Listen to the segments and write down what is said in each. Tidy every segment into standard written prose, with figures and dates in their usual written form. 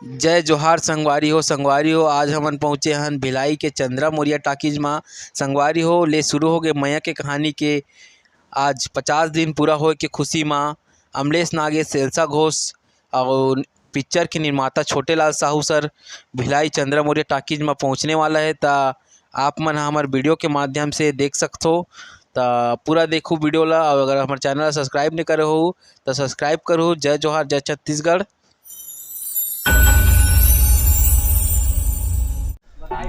जय जोहार संगवारी हो आज हमन पहुँचे हन भिलाई के चंद्रा मौर्य टाकीज में। संगवारी हो ले शुरू हो गए मैया के कहानी के आज 50 दिन पूरा होए के खुशी में अमलेश नागेश, एल्सा घोष और पिक्चर के निर्माता छोटे लाल साहू सर भिलाई चंद्रा मौर्य टाकीज में पहुँचने वाला है। तो आप मन हमारे वीडियो के माध्यम से देख सकते हो। तो पूरा देखो वीडियो ला, और अगर हमारे चैनल सब्सक्राइब नहीं करे हो तो सब्सक्राइब करो। जय जोहार, जय छत्तीसगढ़।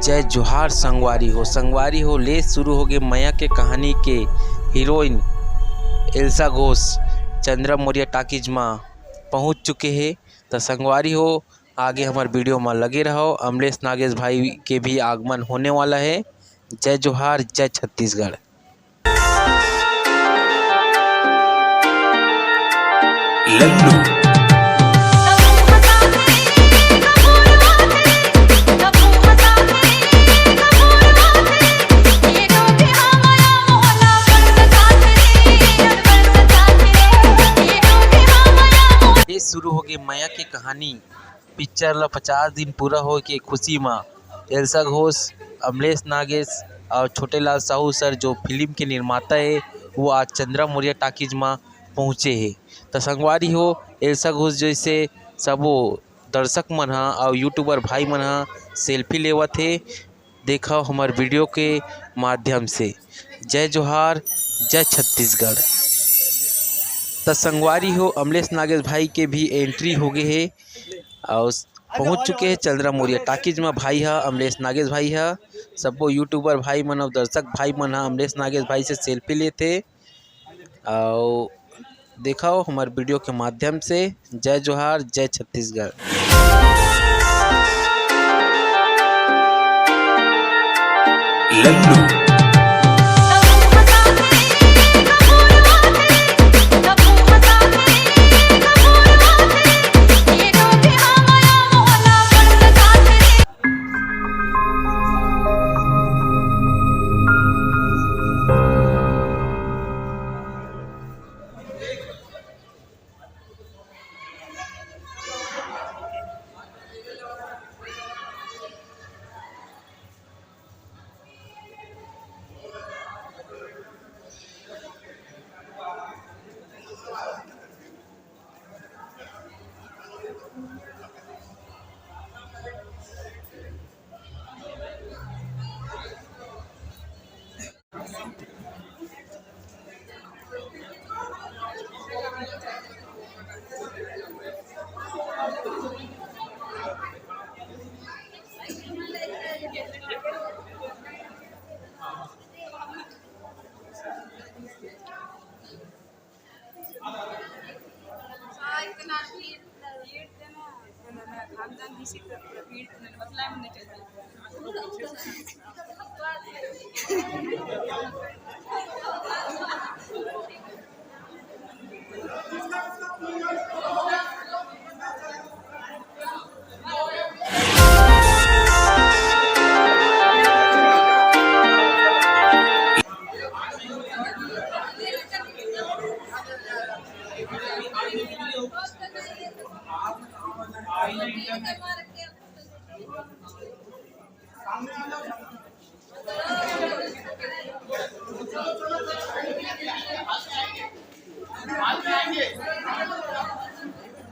जय जोहार संगवारी हो ले शुरू हो गए मैया के कहानी के heroine Elsa Ghosh Chandra Maurya talkies में पहुंच चुके हैं। तो संगवारी हो आगे हमारे वीडियो में लगे रहो। अमलेश नागेश भाई के भी आगमन होने वाला है। जय जोहार, जय छत्तीसगढ़। शुरू हो गई मैया की कहानी पिक्चर ला 50 दिन पूरा हो के खुशी में एल्सा घोष, अमलेश नागेश और छोटे लाल साहू सर जो फिल्म के निर्माता है वो आज चंद्रा मौर्य टाकीज में पहुँचे हैं। तो संगवारी हो एल्सा घोष जैसे सबो दर्शक मन हा और यूट्यूबर भाई मन हा सेल्फी लेवत है। देखो हमारे वीडियो के माध्यम से। जय जोहार, जय छत्तीसगढ़। तो संगवारी हो अमलेश नागेश भाई के भी एंट्री हो गए है और पहुंच चुके हैं चंद्रा मौर्य टाकीज में। भाई है अमलेश नागेश भाई है, सबो यूट्यूबर भाई मन और दर्शक भाई मन है अमलेश नागेश भाई से सेल्फी लेते और दिखाओ हमारे वीडियो के माध्यम से। जय जोहार, जय छत्तीसगढ़।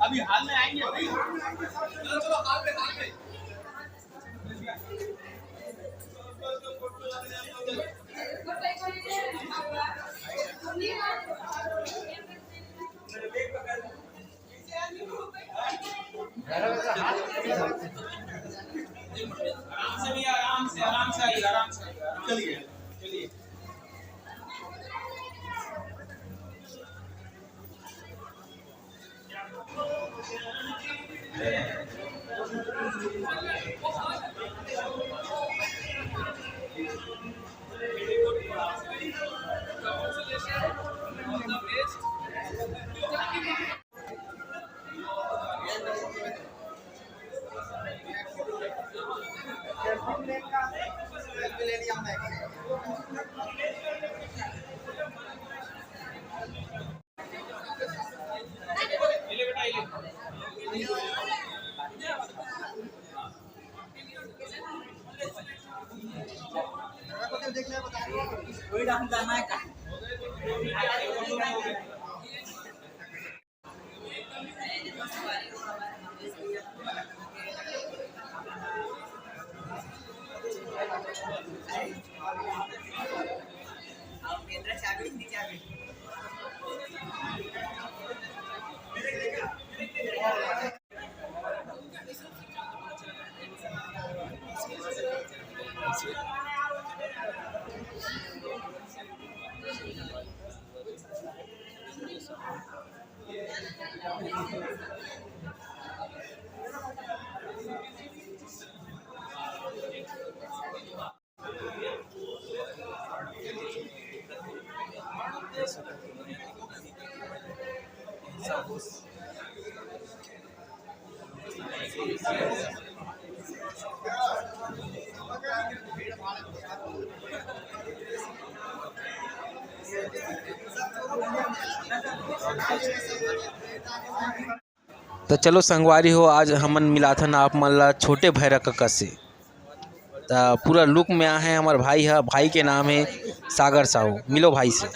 अभी हाल में आएंगे भाई। चलो चलो हाल में आराम से आइए चलिए चलिए। तो चलो संगवारी हो, आज हमन मिलाथन आप मन ला छोटे भैरा कक्का से। तो पूरा लुक में आ है हमार भाई है, भाई के नाम है सागर साहू। मिलो भाई से।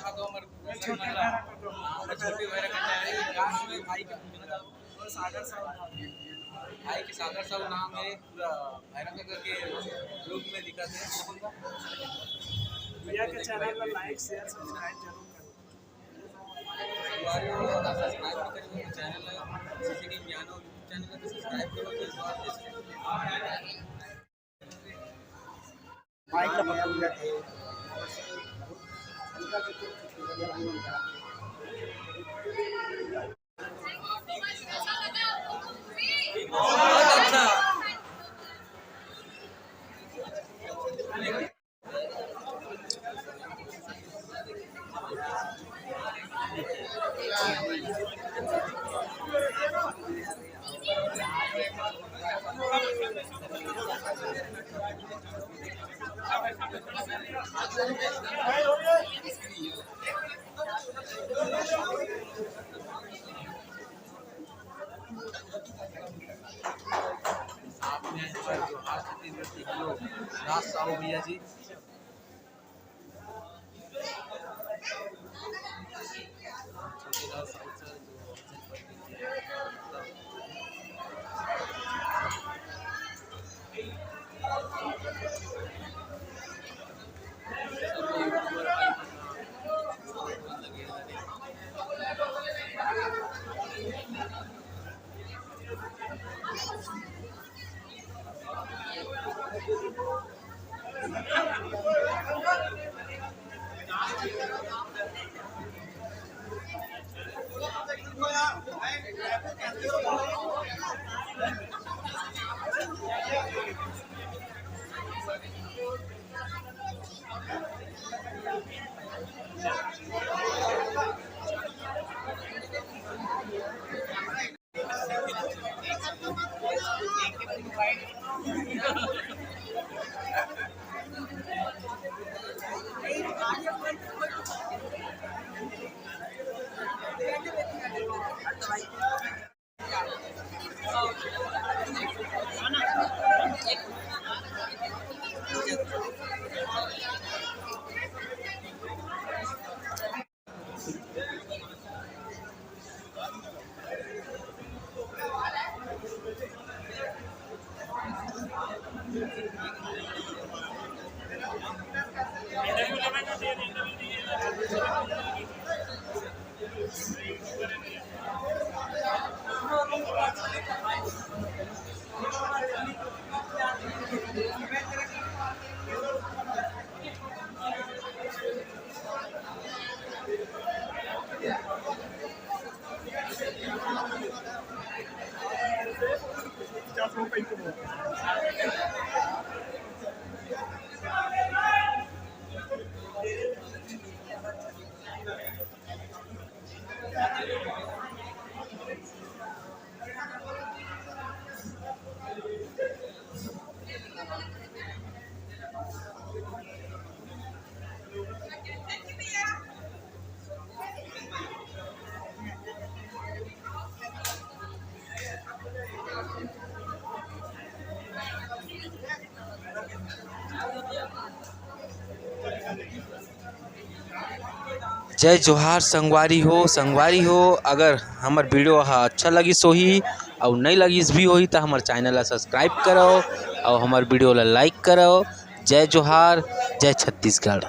भाई के सागर साहू नाम है, पूरा भैरा कक्का के लुक में दिखत है। भैया के चैनल पर लाइक शेयर सब्सक्राइब जरूर भैया जी जय जोहार संगवारी हो। अगर हमार वीडियो अच्छा लगी सोही और नहीं लगिस भी होही तो हमार चैनल ला सब्सक्राइब करो और हमार वीडियो ला लाइक करो। जय जोहार, जय छत्तीसगढ़।